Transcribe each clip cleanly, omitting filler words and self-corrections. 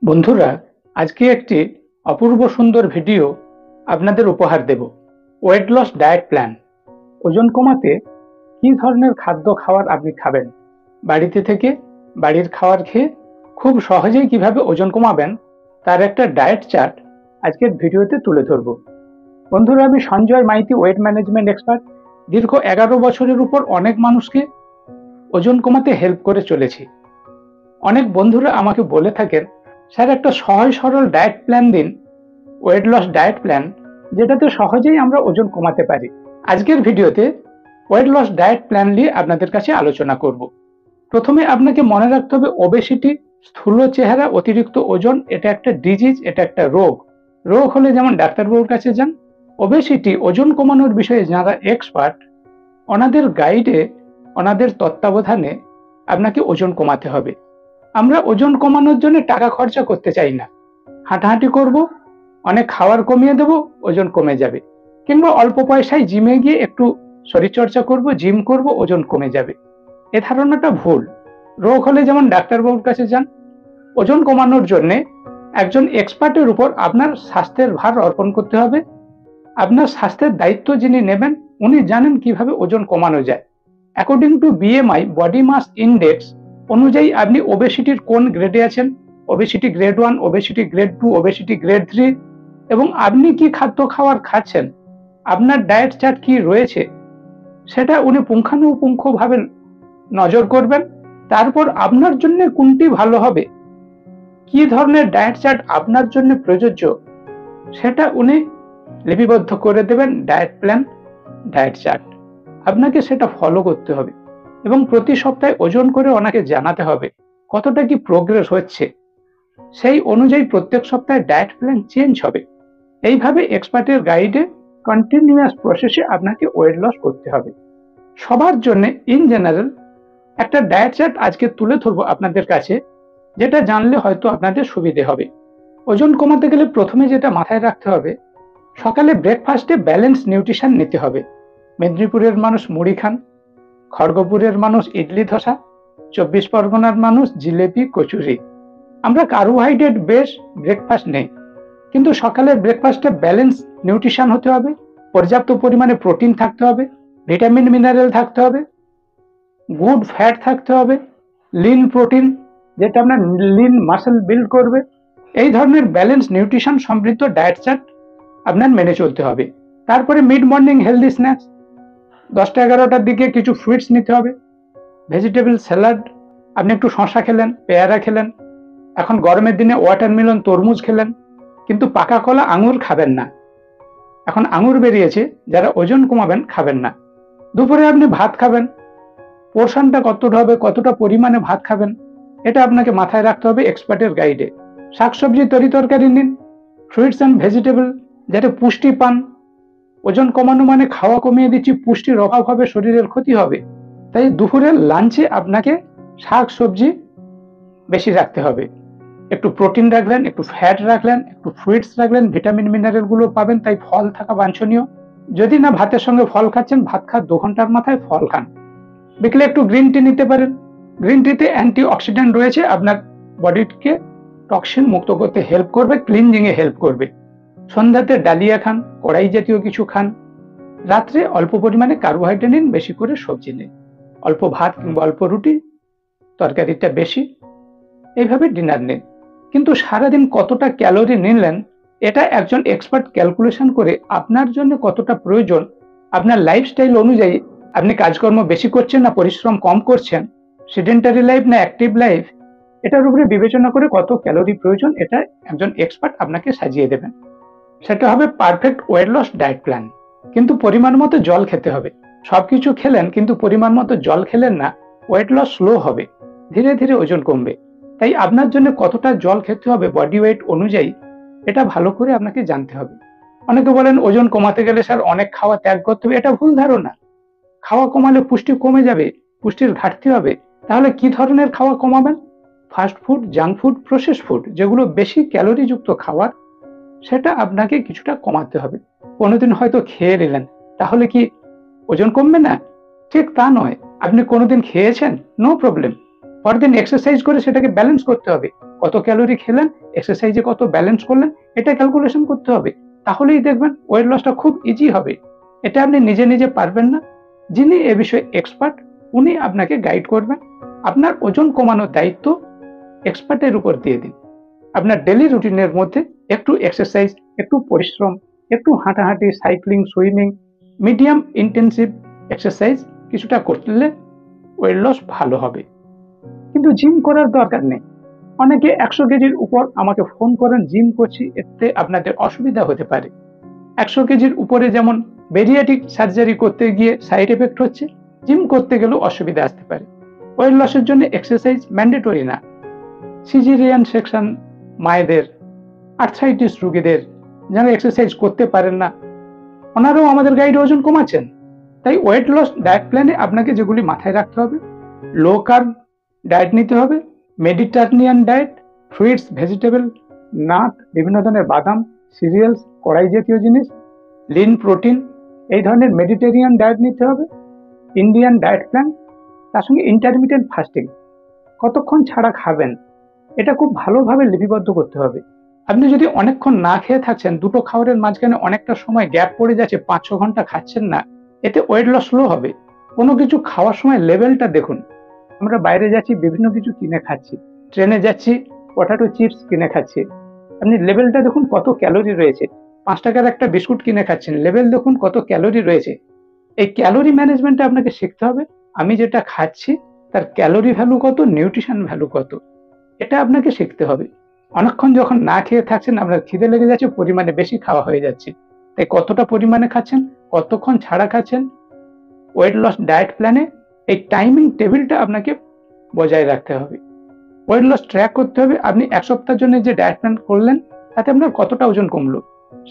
বন্ধুরা, আজকে একটি অপূর্ব সুন্দর ভিডিও আপনাদের উপহার দেব। Weight loss diet plan. ওজন কমাতে কি ধরনের খাদ্য খাওয়ার আপনি খাবেন, বাড়িতে থেকে বাড়ির খাবার খেয়ে খুব সহজেই কিভাবে ওজন কমাবেন তার একটা ডায়েট চার্ট আজকের ভিডিওতে তুলে ধরব। বন্ধুরা, আমি Sanjay Maiti, weight management expert. দীর্ঘ 11 বছরের উপর অনেক মানুষকে ওজন কমাতে হেল্প করে চলেছি। অনেক বন্ধুরা আমাকে বলে থাকেন, স্যার একটা সহজ সরল ডায়েট প্ল্যান দিন, ওয়েট লস ডায়েট প্ল্যান, যেটাতে সহজেই আমরা ওজন কমাতে পারি। আজকের ভিডিওতে ওয়েট লস ডায়েট প্ল্যান নিয়ে আপনাদের কাছে আলোচনা করব। প্রথমে আপনাকে মনে রাখতে হবে, ওবেসিটি, স্থূল চেহারা, অতিরিক্ত ওজন, এটা একটা ডিজিজ, এটা একটা রোগ। রোগ হলে যেমন ডাক্তারবাবুর কাছে যান। ওবেসিটি, ওজন কমানোর বিষয়ে যারা এক্সপার্ট, ওনাদের গাইডে, ওনাদের তত্ত্বাবধানে আপনাকে ওজন কমাতে হবে। আমরা ওজন কমানোর জন্য টাকা খরচা করতে চাই না। হাঁটাহাঁটি করব, অনেক খাবার কমিয়ে দেব, ওজন কমে যাবে। কিংবা অল্প পয়সায় জিমে গিয়ে একটু শরীরচর্চা করব, জিম করব, ওজন কমে যাবে। এ ধারণাটা ভুল। রোগ হলে যেমন ডাক্তারবাবুর কাছে যান। ওজন কমানোর জন্য একজন এক্সপার্টের উপর আপনার স্বাস্থ্যের ভার অর্পণ করতে হবে। আপনার স্বাস্থ্যের দায়িত্ব যিনি নেবেন, উনি জানেন কিভাবে ওজন কমানো যায়। According to BMI, body mass index অনুযায়ী আপনি ওবেসিটির কোন গ্রেডে আছেন, obesity grade 1, obesity grade 2, obesity grade 3, এবং আপনি কি খাদ্য খাবার খাচ্ছেন, আপনার ডায়েট চার্ট কি রয়েছে, সেটা উনি পুঙ্খানুপুঙ্খভাবে নজর করবেন। তারপর আপনার জন্য কোনটি ভালো হবে, কি ধরনের ডায়েট চার্ট আপনার জন্য প্রযোজ্য, সেটা উনি লিপিবদ্ধ করে দেবেন। ডায়েট প্ল্যান, ডায়েট চার্ট, আপনাকে সেটা ফলো করতে হবে এবং প্রতি সপ্তাহে ওজন করে ওনাকে জানাতে হবে কতটা কি প্রোগ্রেস হচ্ছে। সেই অনুযায়ী প্রত্যেক সপ্তাহে ডায়েট প্ল্যান চেঞ্জ হবে। এইভাবে এক্সপার্টের গাইডে কন্টিনিউয়াস প্রসেসে আপনাকে ওয়েট লস করতে হবে। সবার জন্য ইন জেনারেল একটা ডায়েট চার্ট আজকে তুলে ধরবো আপনাদের কাছে, যেটা জানলে হয়তো আপনাদের সুবিধে হবে। ওজন কমাতে গেলে প্রথমে যেটা মাথায় রাখতে হবে, সকালে ব্রেকফাস্টে ব্যালেন্স নিউট্রিশন নিতে হবে। মেদিনীপুরের মানুষ মুড়ি খান, খড়গপুরের মানুষ ইডলি ধোসা, 24 পরগনার মানুষ জিলেপি কচুরি। আমরা কার্বোহাইড্রেট বেশ ব্রেকফাস্ট নেই, কিন্তু সকালের ব্রেকফাস্টে ব্যালেন্স নিউট্রিশন হতে হবে। পর্যাপ্ত পরিমাণে প্রোটিন থাকতে হবে, ভিটামিন মিনারেল থাকতে হবে, গুড ফ্যাট থাকতে হবে, লিন প্রোটিন, যেটা আপনার লিন মাসেল বিল্ড করবে। এই ধরনের ব্যালেন্স নিউট্রিশন সমৃদ্ধ ডায়েট চার্ট আপনার মেনে চলতে হবে। তারপরে মিড মর্নিং হেলদি স্ন্যাক্স, 10টা-11টার দিকে কিছু ফ্রুইটস নিতে হবে, ভেজিটেবল স্যালাড, আপনি একটু শসা খেলেন, পেয়ারা খেলেন, এখন গরমের দিনে ওয়াটারমেলন, তরমুজ খেলেন, কিন্তু পাকা কলা, আঙুর খাবেন না। এখন আঙুর বেরিয়েছে, যারা ওজন কমাবেন খাবেন না। দুপুরে আপনি ভাত খাবেন, পোর্শনটা কতটা হবে, কতটা পরিমাণে ভাত খাবেন, এটা আপনাকে মাথায় রাখতে হবে এক্সপার্টের গাইডে। শাকসবজি, তরকারি নিন, ফ্রুইটস অ্যান্ড ভেজিটেবল, যাতে পুষ্টি পান। ওজন কমানো মানে খাওয়া কমিয়ে দিচ্ছি, পুষ্টির অভাব হবে, শরীরের ক্ষতি হবে। তাই দুপুরের লাঞ্চে আপনাকে শাক সবজি বেশি রাখতে হবে। একটু প্রোটিন রাখলেন, একটু ফ্যাট রাখলেন, একটু ফ্রুইটস রাখলেন, ভিটামিন মিনারেল গুলো পাবেন, তাই ফল থাকা বাঞ্ছনীয়। যদি না ভাতের সঙ্গে ফল খাচ্ছেন, ভাত খাওয়ার 2 ঘন্টার মাথায় ফল খান। বিকেলে একটু গ্রিন টি নিতে পারেন। গ্রিন টিতে অ্যান্টি অক্সিডেন্ট রয়েছে, আপনার বডিকে টক্সিন মুক্ত করতে হেল্প করবে, ক্লিনজিং এ হেল্প করবে। সন্ধ্যাতে ডালিয়া খান, কড়াই জাতীয় কিছু খান। রাত্রে অল্প পরিমাণে কার্বোহাইড্রেট নিন, বেশি করে সবজি নিন, অল্প ভাত কিংবা অল্প রুটি, তরকারিটা বেশি। এইভাবে ডিনার নিন। কিন্তু সারাদিন কতটা ক্যালোরি নিলেন, এটা একজন এক্সপার্ট ক্যালকুলেশন করে আপনার জন্য কতটা প্রয়োজন, আপনার লাইফস্টাইল অনুযায়ী, আপনি কাজকর্ম বেশি করছেন না পরিশ্রম কম করছেন, সেডেন্টারি লাইফ না অ্যাক্টিভ লাইফ, এটার উপরে বিবেচনা করে কত ক্যালোরি প্রয়োজন, এটা একজন এক্সপার্ট আপনাকে সাজিয়ে দেবেন। সেটা হবে perfect weight loss diet plan. কিন্তু পরিমাণ মতো জল খেতে হবে। সবকিছু খেলেন কিন্তু পরিমাণ মতো জল খেলেন না, ওয়েট লস স্লো হবে, ধীরে ধীরে ওজন কমবে। তাই আপনার জন্য কতটা জল খেতে হবে বডি ওয়েট অনুযায়ী, এটা ভালো করে আপনাকে জানতে হবে। অনেকে বলেন ওজন কমাতে গেলে স্যার অনেক খাওয়া ত্যাগ করতে হবে, এটা ভুল ধারণা। খাওয়া কমালে পুষ্টি কমে যাবে, পুষ্টির ঘাটতি হবে। তাহলে কি ধরনের খাওয়া কমাবেন? Fast food, junk food, process food, যেগুলো বেশি ক্যালোরি যুক্ত খাবার, সেটা আপনাকে কিছুটা কমাতে হবে। কোনোদিন হয়তো খেয়ে নিলেন, তাহলে কি ওজন কমবে না? ঠিক তা নয়। আপনি কোনোদিন খেয়েছেন, নো প্রবলেম, পরদিন এক্সারসাইজ করে সেটাকে ব্যালেন্স করতে হবে। কত ক্যালোরি খেলেন, এক্সারসাইজে কত ব্যালেন্স করলেন, এটা ক্যালকুলেশন করতে হবে। তাহলেই দেখবেন ওয়েট লসটা খুব ইজি হবে। এটা আপনি নিজে নিজে পারবেন না। যিনি এ বিষয়ে এক্সপার্ট, উনি আপনাকে গাইড করবেন। আপনার ওজন কমানোর দায়িত্ব এক্সপার্টের উপর দিয়ে দিন। আপনার ডেইলি রুটিনের মধ্যে একটু এক্সারসাইজ, একটু পরিশ্রম, একটু হাঁটাহাঁটি, cycling, swimming, medium intensive exercise কিছুটা করলে ওয়েট লস ভালো হবে। কিন্তু জিম করার দরকার নেই। অনেকে 100 কেজির উপর আমাকে ফোন করেন, জিম করছি, এতে আপনাদের অসুবিধা হতে পারে। 100 কেজির উপরে যেমন বেরিয়াটিক সার্জারি করতে গিয়ে সাইড এফেক্ট হচ্ছে, জিম করতে গেলেও অসুবিধা আসতে পারে। ওয়েট লসের জন্য এক্সারসাইজ ম্যান্ডেটরি না। সিজারিয়ান সেকশন মায়েদের, আর্থ্রাইটিস রোগীদের যারা এক্সারসাইজ করতে পারেন না, ওনারাও আমাদের গাইডে ওজন কমাচ্ছেন। তাই ওয়েট লস ডায়েট প্ল্যানে আপনাকে যেগুলি মাথায় রাখতে হবে: লো কার্ব ডায়েট নিতে হবে, মেডিটারনিয়ান ডায়েট, ফ্রুইটস, ভেজিটেবল, নাট, বিভিন্ন ধরনের বাদাম, সিরিয়ালস, কড়াই জাতীয় জিনিস, লিন প্রোটিন, এই ধরনের মেডিটেরিয়ান ডায়েট নিতে হবে, ইন্ডিয়ান ডায়েট প্ল্যান, তার সঙ্গে ইন্টারমিটেন্ট ফাস্টিং, কতক্ষণ ছাড়া খাবেন এটা খুব ভালোভাবে লিপিবদ্ধ করতে হবে। আপনি যদি অনেকক্ষণ না খেয়ে থাকছেন, দুটো খাবারের মাঝখানে অনেকটা সময় গ্যাপ পড়ে যাচ্ছে, 5-6 ঘন্টা খাচ্ছেন না, এতে ওয়েট লস স্লো হবে। কোনো কিছু খাওয়ার সময় লেভেলটা দেখুন। আমরা বাইরে যাচ্ছি, বিভিন্ন কিছু কিনে খাচ্ছি, ট্রেনে যাচ্ছি, পটাটো চিপস কিনে খাচ্ছি, আপনি লেভেলটা দেখুন কত ক্যালোরি রয়েছে। 5 টাকার একটা বিস্কুট কিনে খাচ্ছেন, লেভেল দেখুন কত ক্যালোরি রয়েছে। এই ক্যালোরি ম্যানেজমেন্টটা আপনাকে শিখতে হবে। আমি যেটা খাচ্ছি তার ক্যালোরি ভ্যালু কত, নিউট্রিশন ভ্যালু কত, এটা আপনাকে শিখতে হবে। অনেকক্ষণ যখন না খেয়ে থাকছেন, আপনার খিদে লেগে যাচ্ছে, পরিমাণে বেশি খাওয়া হয়ে যাচ্ছে। তাই কতটা পরিমাণে খাচ্ছেন, কতক্ষণ ছাড়া খাচ্ছেন, ওয়েট লস ডায়েট প্ল্যানে এই টাইমিং টেবিলটা আপনাকে বজায় রাখতে হবে। ওয়েট লস ট্র্যাক করতে হবে। আপনি 1 সপ্তাহের জন্য যে ডায়েট প্ল্যান করলেন, তাতে আপনার কতটা ওজন কমলো।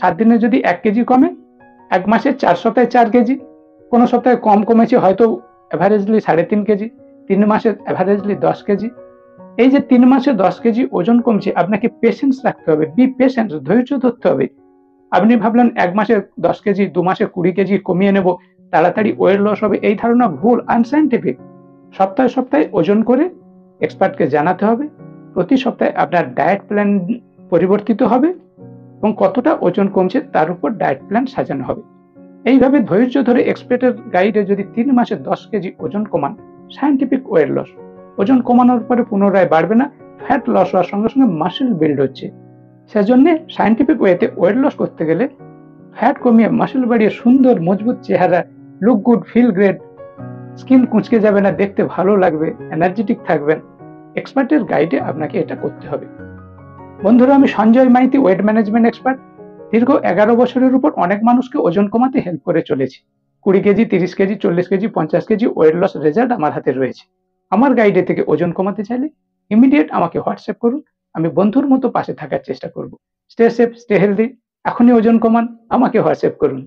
7 দিনে যদি 1 কেজি কমে, 1 মাসে 4 সপ্তাহে 4 কেজি, কোনো সপ্তাহে কম কমেছে, হয়তো অ্যাভারেজলি 3.5 কেজি, 3 মাসে অ্যাভারেজলি 10 কেজি। এই যে 3 মাসে 10 কেজি ওজন কমছে, আপনাকে পেশেন্স রাখতে হবে, বি পেশেন্ট, ধৈর্য ধরতে হবে। আপনি ভাবলেন 1 মাসে 10 কেজি, 2 মাসে 20 কেজি কমিয়ে নেব, তাড়াতাড়ি ওয়েট লস হবে, এই ধারণা ভুল, আনসাইন্টিফিক। সপ্তাহে সপ্তাহে ওজন করে এক্সপার্টকে জানাতে হবে। প্রতি সপ্তাহে আপনার ডায়েট প্ল্যান পরিবর্তিত হবে এবং কতটা ওজন কমছে তার উপর ডায়েট প্ল্যান সাজানো হবে। এইভাবে ধৈর্য ধরে এক্সপার্টের গাইডে যদি 3 মাসে 10 কেজি ওজন কমান, সায়েন্টিফিক ওয়েট লস। ওজন কমানোর পরে পুনরায় বাড়বে না, ফ্যাট লস হওয়ার সঙ্গে সঙ্গে মাসেল বিল্ড হচ্ছে। সেজন্য সায়েন্টিফিক ওয়েতে ওয়েট লস করতে গেলে ফ্যাট কমিয়ে মাসেল বাড়িয়ে সুন্দর মজবুত চেহারা, look good, feel great, skin কুঁচকে যাবে না, দেখতে ভালো লাগবে, এনার্জেটিক থাকবেন, এক্সপার্টের গাইডে আপনাকে এটা করতে হবে। বন্ধুরা, আমি Sanjay Maiti, weight management expert. দীর্ঘ 11 বছরের উপর অনেক মানুষকে ওজন কমাতে হেল্প করে চলেছি। 20 KG, 30 KG, 40 KG, 50 KG weight loss result আমার হাতে রয়েছে। আমার গাইডে থেকে ওজন কমাতে চাইলে ইমিডিয়েট আমাকে হোয়াটসঅ্যাপ করুন। আমি বন্ধুর মতো পাশে থাকার চেষ্টা করব। Stay safe, stay healthy. এখনই ওজন কমান, আমাকে হোয়াটসঅ্যাপ করুন।